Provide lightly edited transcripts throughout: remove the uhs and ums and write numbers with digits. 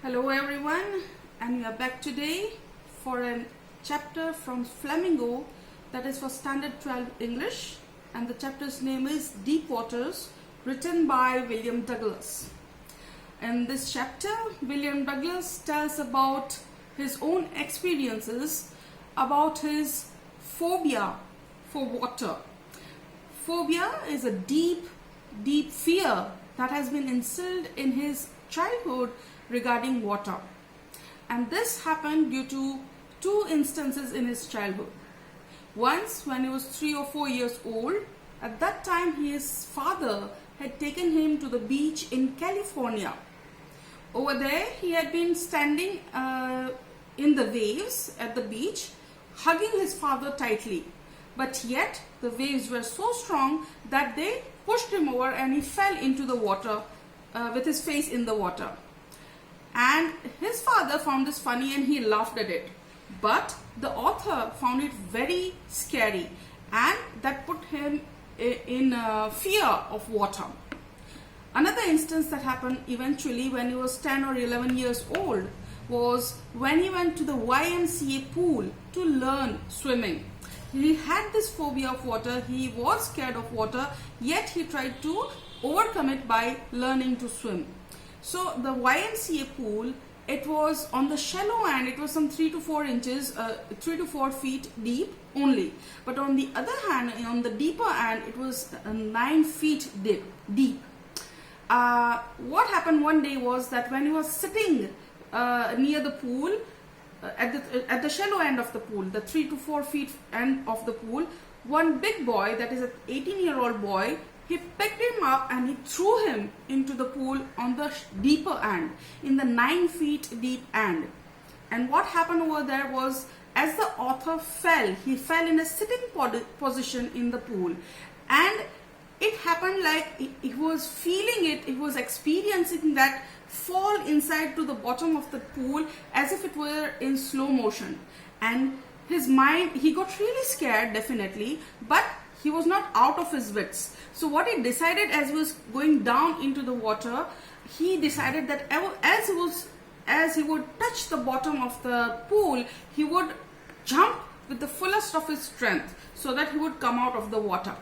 Hello everyone, and we are back today for a chapter from Flamingo that is for Standard 12 English, and the chapter's name is Deep Waters, written by William Douglas. In this chapter, William Douglas tells about his own experiences about his phobia for water. Phobia is a deep fear that has been instilled in his childhood regarding water, and this happened due to two instances in his childhood. Once when he was 3 or 4 years old, at that time his father had taken him to the beach in California. Over there he had been standing in the waves at the beach, hugging his father tightly, but yet the waves were so strong that they pushed him over and he fell into the water with his face in the water. And his father found this funny and he laughed at it. But the author found it very scary, and that put him in fear of water. Another instance that happened eventually when he was 10 or 11 years old was when he went to the YMCA pool to learn swimming. He had this phobia of water, he was scared of water, yet he tried to overcome it by learning to swim. So the YMCA pool, it was on the shallow end, it was some 3 to 4 inches, 3 to 4 feet deep only. But on the other hand, on the deeper end, it was 9 feet deep. What happened one day was that when he was sitting near the pool, at the shallow end of the pool, the 3 to 4 feet end of the pool, one big boy, that is an 18-year-old boy, he picked him up and he threw him into the pool on the deeper end, in the 9 feet deep end. And what happened over there was, as the author fell, he fell in a sitting position in the pool. And it happened like he was feeling it, he was experiencing that fall inside to the bottom of the pool as if it were in slow motion. And his mind, he got really scared definitely, but he was not out of his wits. So what he decided as he was going down into the water, he decided that as he would touch the bottom of the pool, he would jump with the fullest of his strength so that he would come out of the water.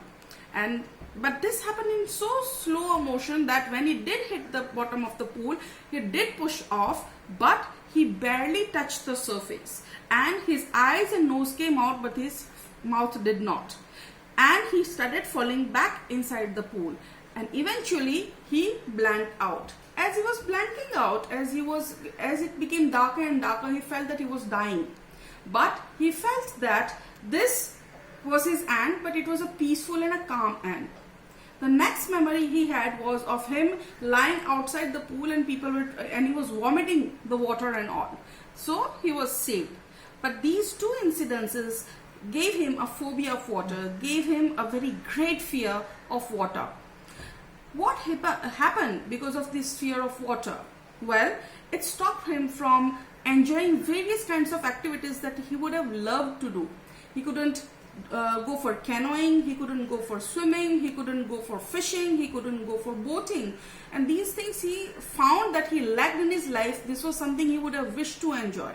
But this happened in so slow a motion that when he did hit the bottom of the pool, he did push off, but he barely touched the surface. And his eyes and nose came out, but his mouth did not. And he started falling back inside the pool. And eventually he blanked out. As he was blanking out, as it became darker and darker, he felt that he was dying. But he felt that this was his end, but it was a peaceful and a calm end. The next memory he had was of him lying outside the pool and he was vomiting the water and all. So he was saved. But these two incidences gave him a phobia of water, gave him a very great fear of water. What happened because of this fear of water? Well, it stopped him from enjoying various kinds of activities that he would have loved to do. He couldn't go for canoeing, he couldn't go for swimming, he couldn't go for fishing, he couldn't go for boating. And these things he found that he lacked in his life. This was something he would have wished to enjoy.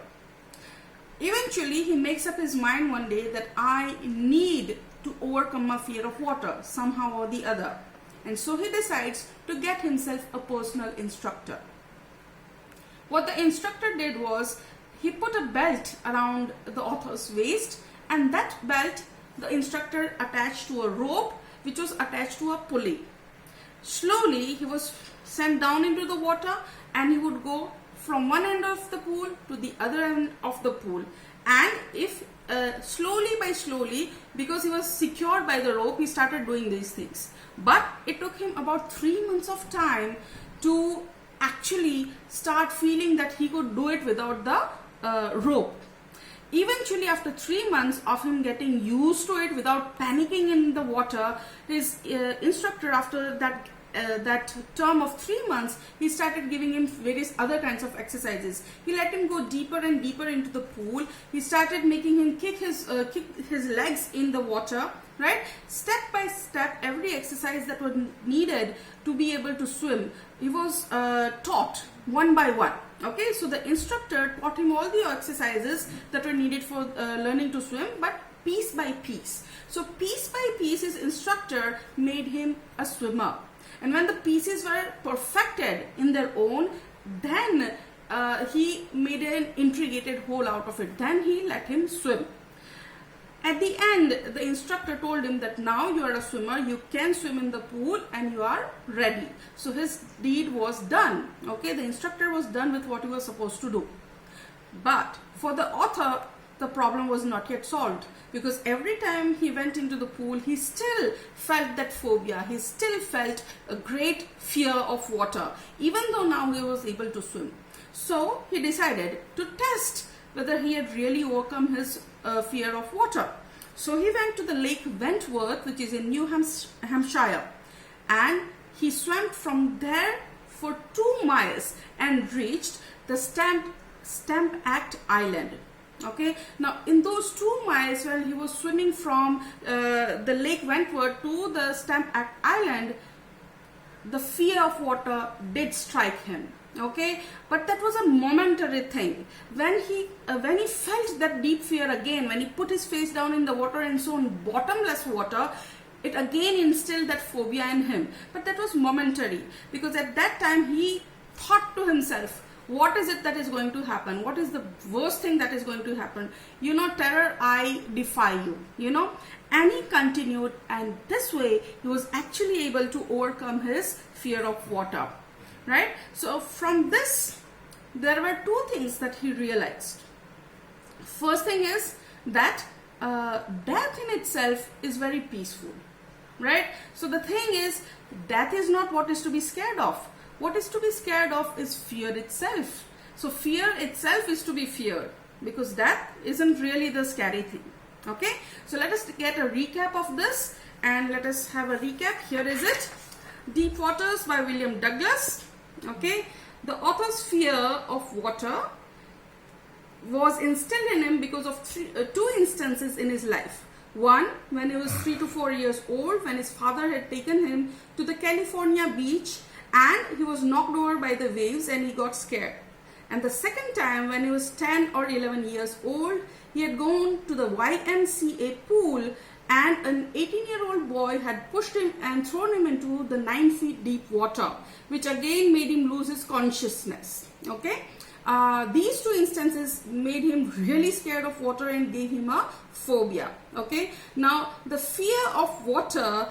Eventually, he makes up his mind one day that I need to overcome my fear of water somehow or the other. And so he decides to get himself a personal instructor. What the instructor did was, he put a belt around the author's waist, and that belt the instructor attached to a rope which was attached to a pulley. Slowly he was sent down into the water, and he would go from one end of the pool to the other end of the pool. And if slowly, because he was secured by the rope, he started doing these things. But it took him about 3 months of time to actually start feeling that he could do it without the rope. Eventually, after 3 months of him getting used to it without panicking in the water, his instructor, after that term of 3 months, he started giving him various other kinds of exercises. He let him go deeper and deeper into the pool. He started making him kick his legs in the water, right? Step by step, every exercise that was needed to be able to swim, he was taught one by one. Okay, so the instructor taught him all the exercises that were needed for learning to swim, but piece by piece. So piece by piece, his instructor made him a swimmer. And when the pieces were perfected in their own, then he made an intricate hole out of it. Then he let him swim. At the end, the instructor told him that now you are a swimmer, you can swim in the pool and you are ready. So his deed was done. Okay, the instructor was done with what he was supposed to do. But for the author, the problem was not yet solved, because every time he went into the pool, he still felt that phobia. He still felt a great fear of water, even though now he was able to swim. So he decided to test whether he had really overcome his fear of water. So he went to the Lake Wentworth, which is in New Hampshire, and he swam from there for 2 miles and reached the Stamp Act Island. Okay, now in those 2 miles, while he was swimming from the Lake Wentworth to the Stamp Act Island, the fear of water did strike him. Okay, but that was a momentary thing. When he felt that deep fear again, when he put his face down in the water and saw bottomless water, it again instilled that phobia in him. But that was momentary, because at that time he thought to himself, what is it that is going to happen? What is the worst thing that is going to happen? You know, terror, I defy you, you know. And he continued, and this way he was actually able to overcome his fear of water. Right? So from this, there were 2 things that he realized. First thing is that death in itself is very peaceful. Right? So the thing is, death is not what is to be scared of. What is to be scared of is fear itself. So fear itself is to be feared, because death isn't really the scary thing. Okay? So let us get a recap of this, and let us have a recap. Here is it. Deep Waters by William Douglas. Okay, the author's fear of water was instilled in him because of 2 instances in his life. One, when he was 3 to 4 years old, when his father had taken him to the California beach and he was knocked over by the waves and he got scared. And the second time, when he was 10 or 11 years old, he had gone to the YMCA pool, and an 18-year-old boy had pushed him and thrown him into the 9 feet deep water, which again made him lose his consciousness. Okay, these 2 instances made him really scared of water and gave him a phobia. Okay, now the fear of water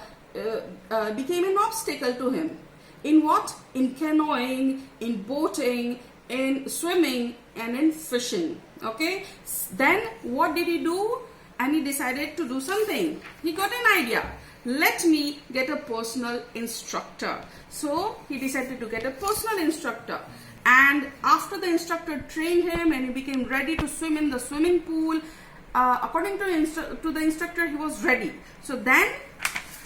became an obstacle to him. In what? In canoeing, in boating, in swimming, and in fishing. Okay, then what did he do? And he decided to do something. He got an idea. Let me get a personal instructor. So he decided to get a personal instructor. And after the instructor trained him and he became ready to swim in the swimming pool, according to the instructor, he was ready. So then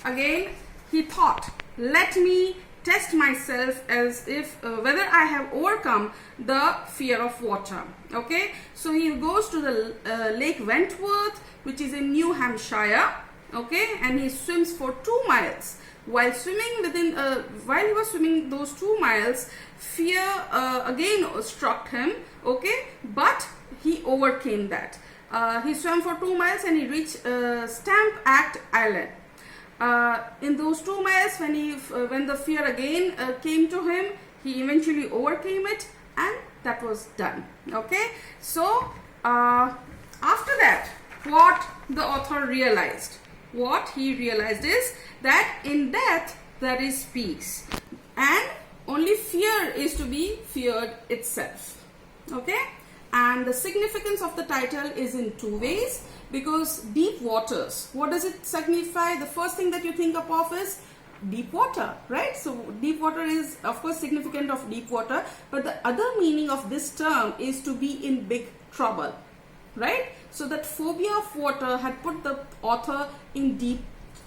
again he thought, let me test myself as if whether I have overcome the fear of water. Okay, so he goes to the Lake Wentworth, which is in New Hampshire. Okay, and he swims for 2 miles. While he was swimming those 2 miles, fear again struck him. Okay, but he overcame that. He swam for 2 miles and he reached Stamp Act Island. In those 2 miles, when the fear again came to him, he eventually overcame it, and that was done. Okay, so after that, what the author realized? What he realized is that in death there is peace, and only fear is to be feared itself. Okay, and the significance of the title is in 2 ways. Because deep waters, what does it signify? The first thing that you think of is deep water, right? So deep water is of course significant of deep water, but the other meaning of this term is to be in big trouble, right? So that phobia of water had put the author in deep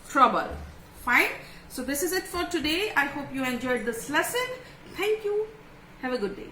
trouble. Fine. So this is it for today. I hope you enjoyed this lesson. Thank you. Have a good day.